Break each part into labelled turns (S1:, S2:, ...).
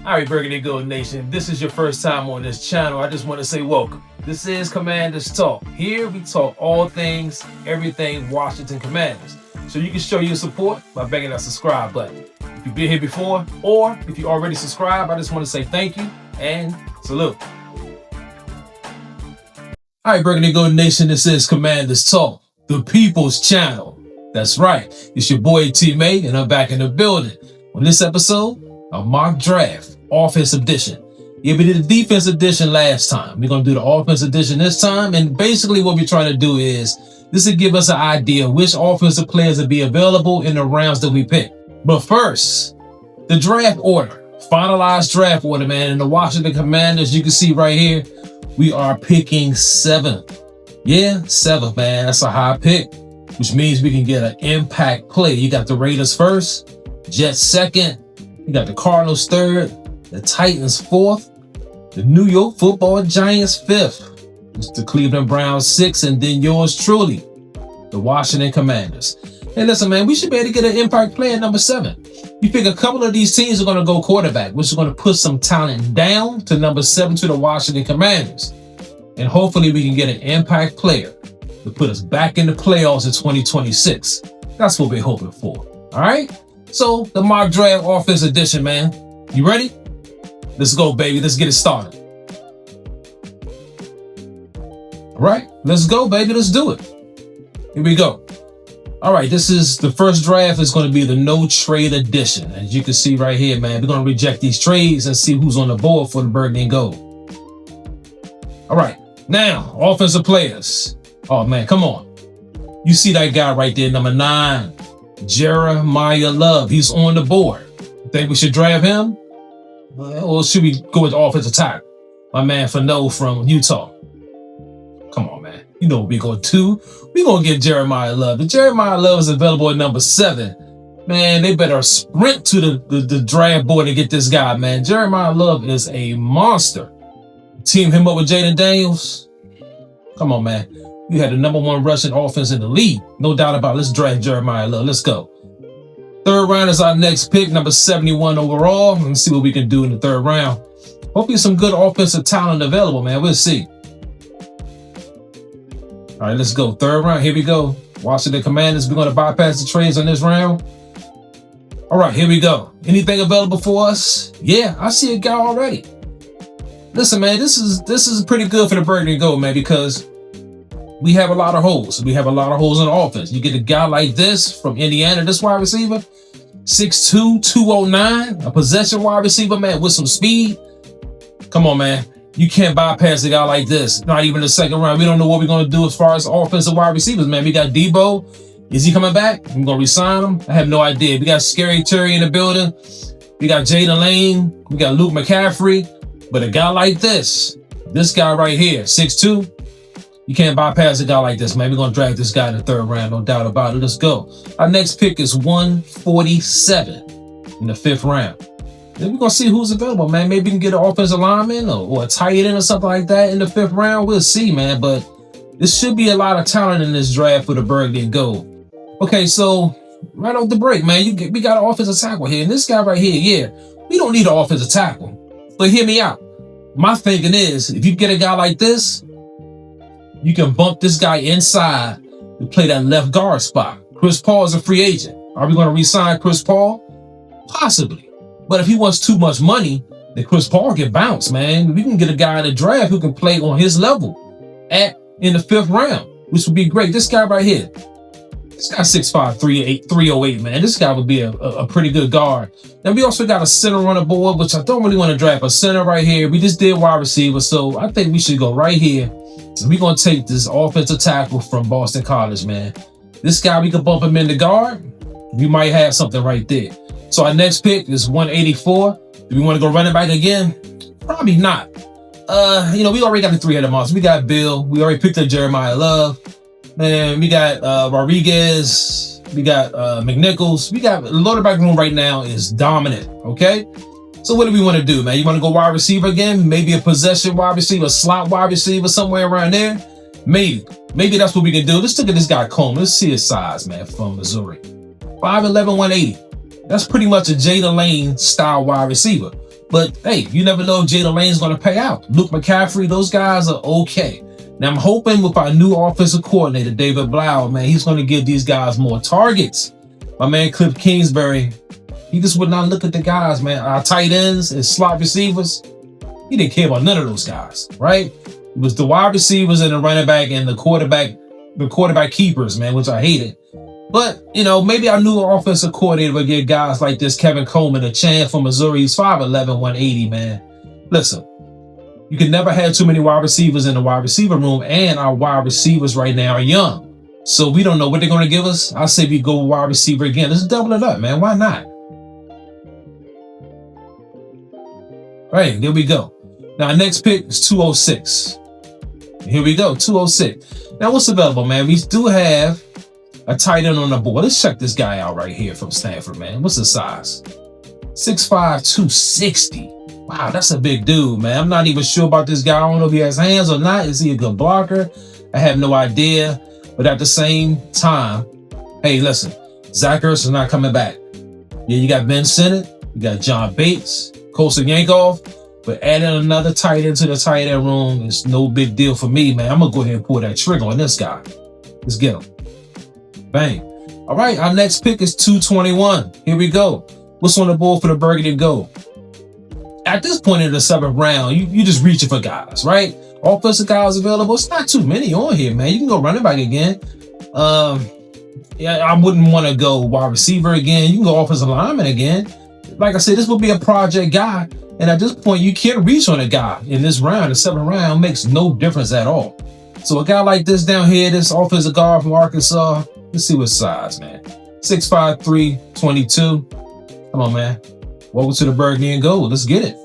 S1: All right, Burgundy Gold Nation, if this is your first time on this channel, I just want to say welcome. This is Commanders Talk. Here we talk all things, everything Washington Commanders. So you can show your support by banging that subscribe button. If you've been here before, or if you already subscribed, I just want to say thank you and salute. All right, Burgundy Gold Nation, this is Commanders Talk, the people's channel. That's right, it's your boy T-Mate, and I'm back in the building. On this episode, a mock draft, offensive edition. Yeah, we did the defense edition last time. We're going to do the offense edition this time. And basically what we're trying to do is, this will give us an idea of which offensive players will be available in the rounds that we pick. But first, the draft order. Finalized draft order, man. In the Washington Commanders, you can see right here, we are picking 7th. Yeah, 7th, man. That's a high pick, which means we can get an impact play. You got the Raiders first, Jets second, you got the Cardinals third, the Titans fourth, the New York Football Giants fifth, it's the Cleveland Browns sixth, and then yours truly, the Washington Commanders. Hey, listen, man, we should be able to get an impact player at number 7. You think a couple of these teams are going to go quarterback, which is going to put some talent down to number 7 to the Washington Commanders. And hopefully we can get an impact player to put us back in the playoffs in 2026. That's what we're hoping for. All right? So the mock draft offense edition, man. You ready? Let's go, baby. Let's get it started. All right, let's go, baby. Let's do it. Here we go. All right, this is the first draft. Is going to be the no trade edition. As you can see right here, man, we're going to reject these trades and see who's on the board for the Burgundy and Gold. All right, now offensive players. Oh man, come on. You see that guy right there, number 9. Jeremiah Love, he's on the board. Think we should draft him? Or should we go with offensive tackle? My man Fano from Utah. Come on, man. You know what we're going to do. We're going to get Jeremiah Love. If Jeremiah Love is available at number 7, man, they better sprint to the draft board and get this guy, man. Jeremiah Love is a monster. Team him up with Jaden Daniels. Come on, man. You had the number 1 rushing offense in the league. No doubt about it. Let's draft Jeremiah Love. Let's go. 3rd round is our next pick, number 71 overall. Let's see what we can do in the 3rd round. Hopefully some good offensive talent available, man. We'll see. All right, let's go. 3rd round. Here we go. Washington Commanders. We're going to bypass the trades on this round. All right, here we go. Anything available for us? Yeah, I see a guy already. Listen, man, this is pretty good for the Burgundy and Gold, man, because we have a lot of holes. We have a lot of holes in the offense. You get a guy like this from Indiana, this wide receiver, 6'2", 209, a possession wide receiver, man, with some speed. Come on, man. You can't bypass a guy like this. Not even the 2nd round. We don't know what we're going to do as far as offensive wide receivers, man. We got Debo. Is he coming back? I'm going to resign him. I have no idea. We got Scary Terry in the building. We got Jaden Lane. We got Luke McCaffrey. But a guy like this guy right here, 6'2", you can't bypass a guy like this, man. We're going to draft this guy in the 3rd round, no doubt about it. Let's go. Our next pick is 147 in the 5th round. Then we're going to see who's available, man. Maybe we can get an offensive lineman or a tight end or something like that in the 5th round. We'll see, man. But this should be a lot of talent in this draft for the Burgundy and Gold. Okay, so right off the break, man, we got an offensive tackle here. And this guy right here, yeah, we don't need an offensive tackle. But hear me out. My thinking is, if you get a guy like this, you can bump this guy inside to play that left guard spot. Chris Paul is a free agent. Are we going to re-sign Chris Paul? Possibly. But if he wants too much money, then Chris Paul can bounce, man. We can get a guy in the draft who can play on his level in the 5th round, which would be great. This guy right here, this guy 6'5", 308, man. This guy would be a pretty good guard. Then we also got a center on the board, which I don't really want to draft. A center right here. We just did wide receiver, so I think we should go right here. So we're going to take this offensive tackle from Boston College, man. This guy, we can bump him in the guard. We might have something right there. So our next pick is 184. Do we want to go running back again? Probably not. We already got the 3-headed monster. We got Bill. We already picked up Jeremiah Love. Man, we got Rodriguez. We got McNichols. We got the loaded back room right now is dominant, okay? So what do we want to do, man? You want to go wide receiver again? Maybe a possession wide receiver, a slot wide receiver, somewhere around there? Maybe that's what we can do. Let's look at this guy Coleman. Let's see his size, man, from Missouri. 5'11", 180. That's pretty much a Jaden Lane style wide receiver. But hey, you never know if Jalen Lane's going to pay out. Luke McCaffrey, those guys are okay. Now I'm hoping with our new offensive coordinator, David Blau, man, he's going to give these guys more targets. My man Cliff Kingsbury, he just would not look at the guys, man. Our tight ends and slot receivers, he didn't care about none of those guys, right? It was the wide receivers and the running back and the quarterback keepers, man, which I hated. But, you know, maybe our new offensive coordinator will give guys like this Kevin Coleman a chance from Missouri. He's 5'11", 180, man. Listen, you can never have too many wide receivers in the wide receiver room, and our wide receivers right now are young. So we don't know what they're going to give us. I say we go wide receiver again. Let's double it up, man. Why not? Right, there we go. Now, our next pick is 206. Here we go, 206. Now, what's available, man? We do have a tight end on the board. Let's check this guy out right here from Stanford, man. What's his size? 6'5", 260. Wow, that's a big dude, man. I'm not even sure about this guy. I don't know if he has hands or not. Is he a good blocker? I have no idea. But at the same time, hey, listen, Zach Ertz is not coming back. Yeah, you got Ben Sinnott, you got John Bates, Kosa Yankov, but adding another tight end to the tight end room is no big deal for me, man. I'm going to go ahead and pull that trigger on this guy. Let's get him. Bang. All right, our next pick is 221. Here we go. What's on the board for the Burgundy Gold? At this point in the 7th round, you just reaching for guys, right? Offensive guys available. It's not too many on here, man. You can go running back again. Yeah, I wouldn't want to go wide receiver again. You can go offensive lineman again. Like I said, this will be a project guy. And at this point, you can't reach on a guy in this round. The 7th round makes no difference at all. So a guy like this down here, this offensive guard from Arkansas, let's see what size, man. 6'5", 322. Come on, man. Welcome to the Burgundy and Gold. Let's get it.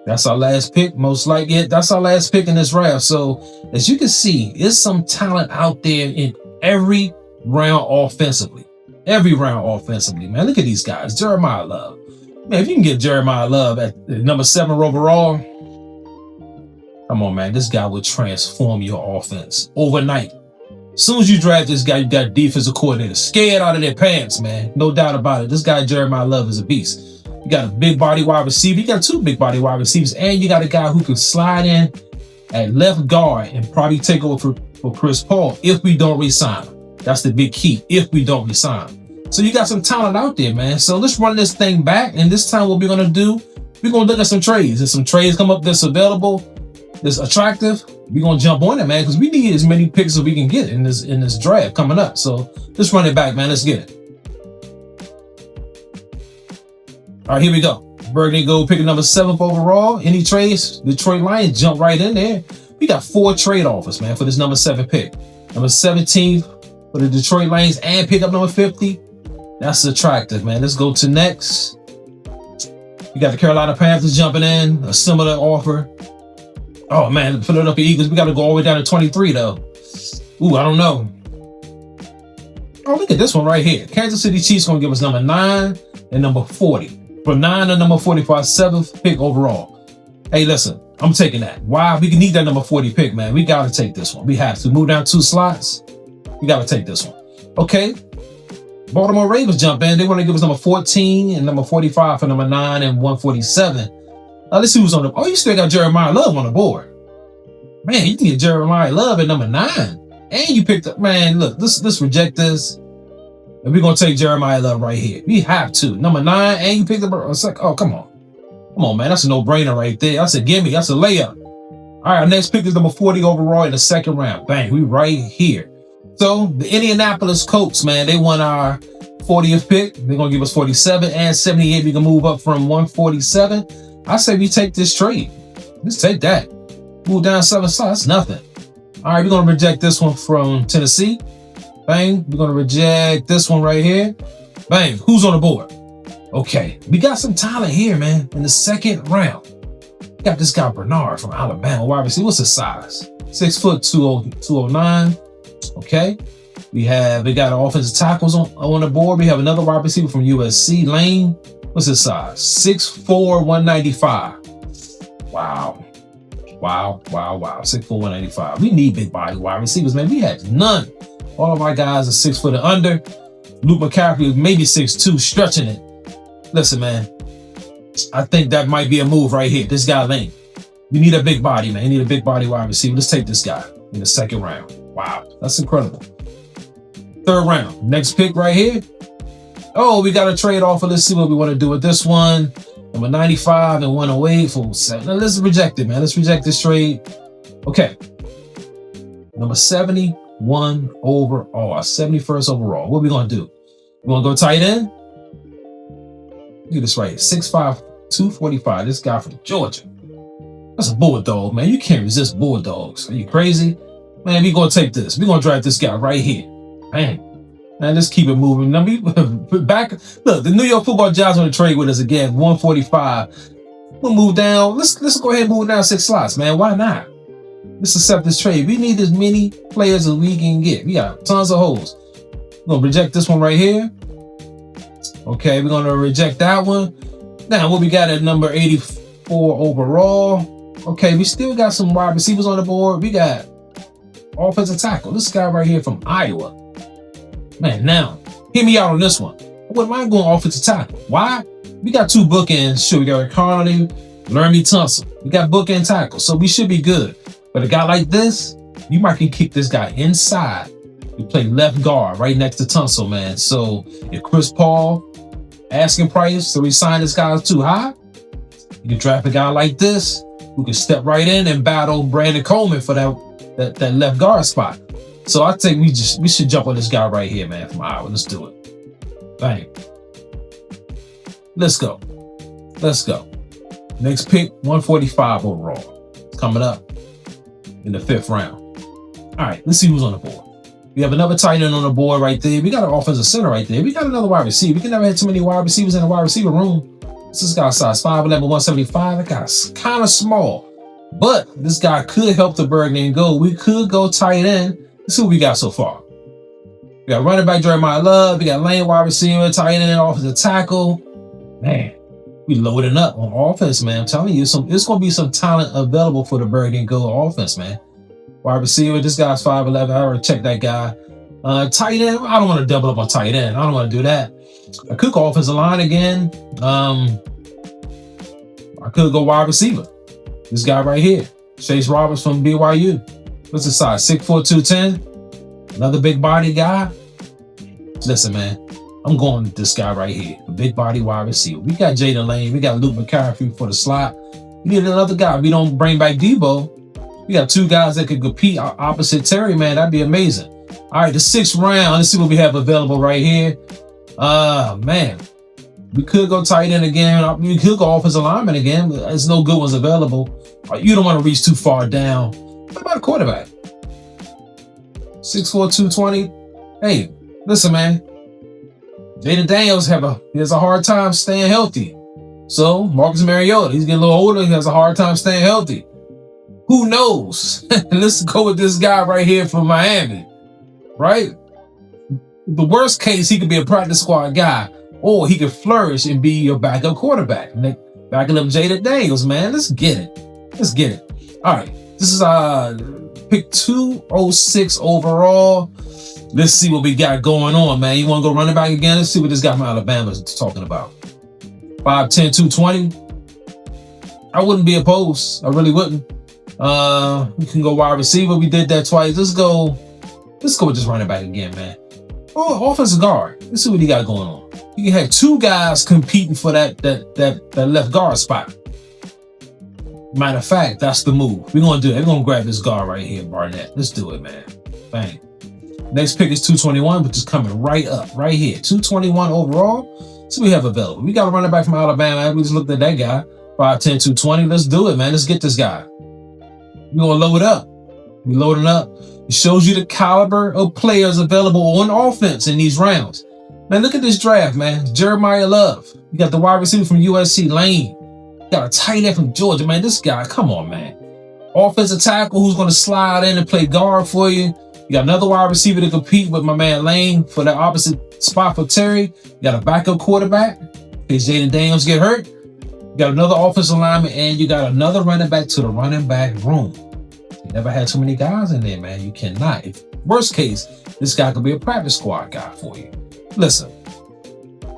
S1: That's our last pick, most likely. That's our last pick in this draft. So as you can see, there's some talent out there in every round offensively. Every round offensively, man. Look at these guys. Jeremiah Love. Man, if you can get Jeremiah Love at number 7 overall, come on, man. This guy will transform your offense overnight. As soon as you draft this guy, you got a defensive coordinator scared out of their pants, man. No doubt about it. This guy, Jeremiah Love, is a beast. You got a big body wide receiver. You got 2 big body wide receivers, and you got a guy who can slide in at left guard and probably take over for Chris Paul if we don't re-sign him. That's the big key, if we don't re-sign him. So you got some talent out there, man. So let's run this thing back, and this time what we're going to do, we're going to look at some trades. If some trades come up that's available, that's attractive, we're going to jump on it, man, because we need as many picks as we can get in this draft coming up. So let's run it back, man. Let's get it. All right, here we go. Burgundy Gold picking number 7th overall. Any trades? Detroit Lions jump right in there. We got 4 trade offers, man, for this number 7 pick. Number 17 for the Detroit Lions and pick up number 50. That's attractive, man. Let's go to next. You got the Carolina Panthers jumping in. A similar offer. Oh, man, the Philadelphia Eagles. We got to go all the way down to 23, though. Ooh, I don't know. Oh, look at this one right here. Kansas City Chiefs going to give us number 9 and number 40. From 9 to number 40 for our 7th pick overall. Hey, listen, I'm taking that. Why? We can need that number 40 pick, man. We got to take this one. We have to move down 2 slots. We got to take this one. Okay. Baltimore Ravens jump in. They want to give us number 14 and number 45 for number 9 and 147. Let's see who's on the. Oh, you still got Jeremiah Love on the board. Man, you can get Jeremiah Love at number 9. And you picked up, man, look, let's reject this. And we're going to take Jeremiah Love right here. We have to. Number 9, and you picked up. It's like, oh, come on. Come on, man. That's a no-brainer right there. That's a gimme. That's a layup. All right, our next pick is number 40 overall in the 2nd round. Bang, we right here. So the Indianapolis Colts, man, they won our 40th pick. They're going to give us 47 and 78. We can move up from 147. I say we take this trade. Let's take that. Move down 7 slots. That's nothing. All right, we're going to reject this one from Tennessee. Bang. We're going to reject this one right here. Bang. Who's on the board? Okay. We got some talent here, man, in the 2nd round. We got this guy Bernard from Alabama. Wide receiver. What's his size? 6 foot 209. Okay. We got offensive tackles on the board. We have another wide receiver from USC, Lane. What's his size? 6'4", 195. Wow. 6'4", 195. We need big body wide receivers, man. We had none. All of our guys are 6 foot and under. Luke McCaffrey maybe 6'2", stretching it. Listen, man. I think that might be a move right here. This guy Lane. You need a big body, man. You need a big body wide receiver. Let's take this guy in the second round. Wow, that's incredible. Third round. Next pick right here. Oh, we got to trade off. Let's see what we want to do with this one. Number 95 and 108 for 7. Now, let's reject it, man. Let's reject this trade. Okay. Number 71 overall. 71st overall. What are we going to do? We want to go tight end? Look at this right here. 6'5", 245. This guy from Georgia. That's a bulldog, man. You can't resist bulldogs. Are you crazy? Man, we're going to take this. We're going to draft this guy right here. Bang. Man, let's keep it moving. Now, back. Look, the New York Football Giants want to trade with us again. 145. We'll move down. Let's go ahead and move down 6 slots, man. Why not? Let's accept this trade. We need as many players as we can get. We got tons of holes. We're going to reject this one right here. Okay, we're going to reject that one. Now, what we got at number 84 overall. Okay, we still got some wide receivers on the board. We got offensive tackle. This guy right here from Iowa. Man, now, hear me out on this one. I wouldn't mind going offensive tackle. Why? We got 2 bookends. Sure, we got Carney, Laramie Tunsil. We got bookend tackle, so we should be good. But a guy like this, you might can kick this guy inside. You play left guard right next to Tunsil, man. So if Chris Paul asking price to resign this guy is too high, you can draft a guy like this who can step right in and battle Brandon Coleman for that left guard spot. So I think we should jump on this guy right here, man, from Iowa. Let's do it. Bang. Let's go. Let's go. Next pick, 145 overall. It's coming up in the 5th round. All right, let's see who's on the board. We have another tight end on the board right there. We got an offensive center right there. We got another wide receiver. We can never have too many wide receivers in the wide receiver room. This guy size 5'11", 175. That guy's kind of small. But this guy could help the Burgundy and go. We could go tight end. Let's see what we got so far. We got running back Jeremiah Love. We got lane wide receiver, tight end, offensive tackle. Man, we loading up on offense, man. I'm telling you, it's going to be some talent available for the Burgundy and go offense, man. Wide receiver, this guy's 5'11". I already checked that guy. Tight end, I don't want to double up on tight end. I don't want to do that. I could go offensive line again. I could go wide receiver. This guy right here, Chase Roberts from BYU. What's his size? 6'4", 210. Another big body guy. Listen, man, I'm going with this guy right here, a big body wide receiver. We got Jaden Lane. We got Luke McCaffrey for the slot. We need another guy. We don't bring back Debo. We got 2 guys that could compete opposite Terry, man. That'd be amazing. All right, the 6th round. Let's see what we have available right here. Man, we could go tight end again. We could go offensive lineman again. But there's no good ones available. You don't want to reach too far down. What about a quarterback? 6'4", 220. Hey, listen, man. Jaden Daniels has a hard time staying healthy. So Marcus Mariota, he's getting a little older. He has a hard time staying healthy. Who knows? Let's go with this guy right here from Miami, right? The worst case, he could be a practice squad guy, or he could flourish and be your backup quarterback. Backing up Jaden Daniels, man. Let's get it. Let's get it. All right. This is pick 206 overall. Let's see what we got going on, man. You want to go running back again? Let's see what this guy from Alabama is talking about. 5'10", 220. I wouldn't be opposed. I really wouldn't. We can go wide receiver. We did that twice. Let's go with this running back again, man. Oh, offensive guard. Let's see what he got going on. You can have 2 guys competing for that left guard spot. Matter of fact, that's the move. We're gonna do it. We're gonna grab this guard right here, Barnett. Let's do it, man. Bang. Next pick is 221, which is coming right up, right here. 221 overall. So we have available. We got a running back from Alabama. We just looked at that guy. 5'10", 220. Let's do it, man. Let's get this guy. We're gonna load up. We're loading up. It shows you the caliber of players available on offense in these rounds. Man, look at this draft, man. Jeremiah Love. You got the wide receiver from USC, Lane. You got a tight end from Georgia, man. This guy, come on, man. Offensive tackle who's going to slide in and play guard for you. You got another wide receiver to compete with my man Lane for the opposite spot for Terry. You got a backup quarterback in case Jaden Daniels get hurt. You got another offensive lineman, and you got another running back to the running back room. You never had too many guys in there, man. You cannot. If worst case, this guy could be a practice squad guy for you. Listen,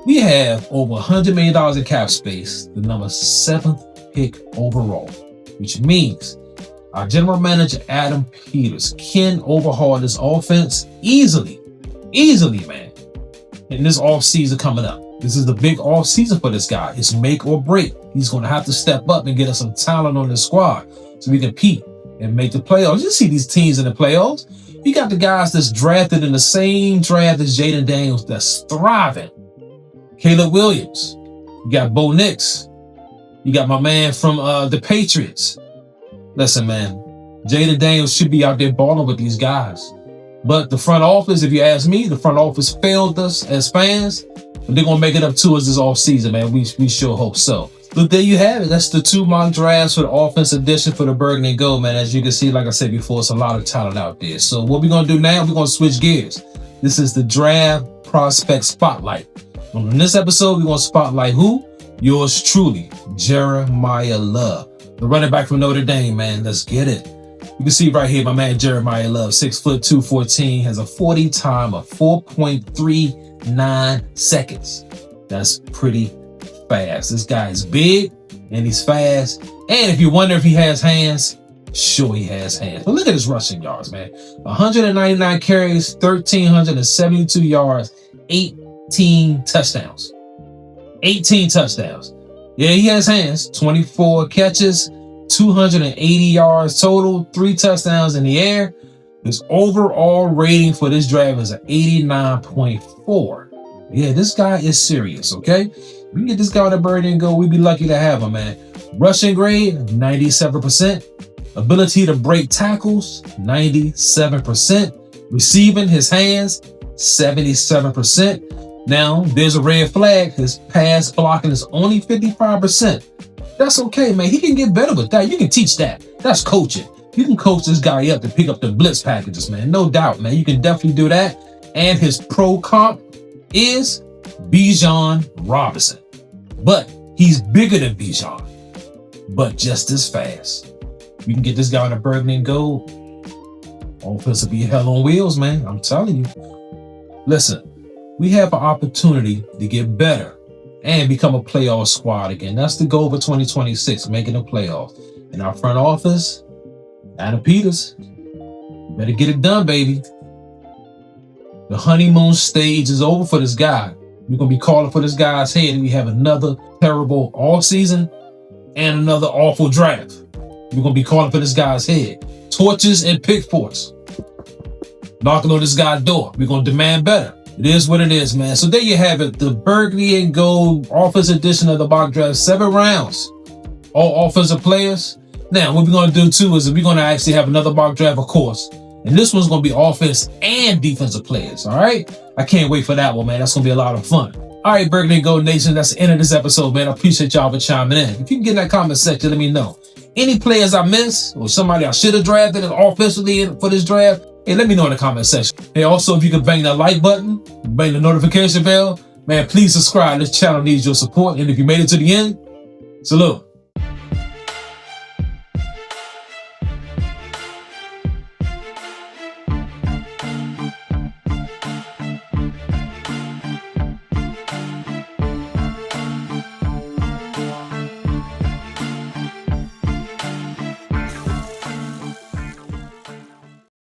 S1: We have over $100 million in cap space, the number 7th pick overall, which means our general manager, Adam Peters, can overhaul this offense easily, man, in this offseason coming up. This is the big offseason for this guy. It's make or break. He's going to have to step up and get us some talent on the squad so we can compete and make the playoffs. You see these teams in the playoffs. You got the guys that's drafted in the same draft as Jaden Daniels that's thriving. Caleb Williams. You got Bo Nix. You got my man from the Patriots. Listen, man, Jaden Daniels should be out there balling with these guys. But the front office, if you ask me, the front office failed us as fans. But they're going to make it up to us this offseason, man. We sure hope so. But there you have it. That's the 2 mock drafts for the offense edition for the Burgundy and Gold, man. As you can see, like I said before, it's a lot of talent out there. So what we're going to do now, we're going to switch gears. This is the Draft Prospect Spotlight. On this episode, we're going to spotlight who? Yours truly, Jeremiah Love, the running back from Notre Dame, man. Let's get it. You can see right here, my man Jeremiah Love, 6'2", 214, has a 40 time of 4.39 seconds. That's pretty fast. This guy is big and he's fast. And if you wonder if he has hands, sure he has hands. But look at his rushing yards, man. 199 carries, 1,372 yards, 18 touchdowns. 18 touchdowns. Yeah, he has hands. 24 catches, 280 yards total, 3 touchdowns in the air. His overall rating for this draft is an 89.4. Yeah, this guy is serious, okay? We can get this guy on the Bird and Go. We'd be lucky to have him, man. Rushing grade, 97%. Ability to break tackles, 97%. Receiving his hands, 77%. Now, there's a red flag. His pass blocking is only 55%. That's okay, man. He can get better with that. You can teach that. That's coaching. You can coach this guy up to pick up the blitz packages, man. No doubt, man. You can definitely do that. And his pro comp is Bijan Robinson. But he's bigger than Bijan, but just as fast. You can get this guy on a Burgundy and Gold. Offense will be hell on wheels, man. I'm telling you. Listen, we have an opportunity to get better and become a playoff squad again. That's the goal for 2026, making the playoffs. In our front office, Adam Peters, you better get it done, baby. The honeymoon stage is over for this guy. We're going to be calling for this guy's head, and we have another terrible offseason and another awful draft. We're going to be calling for this guy's head. Torches and pitchforks. Knocking on this guy's door. We're going to demand better. It is what it is, man. So there you have it. The Burgundy and Gold Offense edition of the mock draft. 7 rounds. All offensive players. Now, what we're going to do, too, is we're going to actually have another mock draft, of course. And this one's going to be offense and defensive players, all right? I can't wait for that one, man. That's going to be a lot of fun. All right, Burgundy and Gold Nation, that's the end of this episode, man. I appreciate y'all for chiming in. If you can get in that comment section, let me know. Any players I missed or somebody I should have drafted offensively for this draft, hey, let me know in the comment section. Hey, also, if you could bang that like button, bang the notification bell, man, please subscribe. This channel needs your support. And if you made it to the end, salute.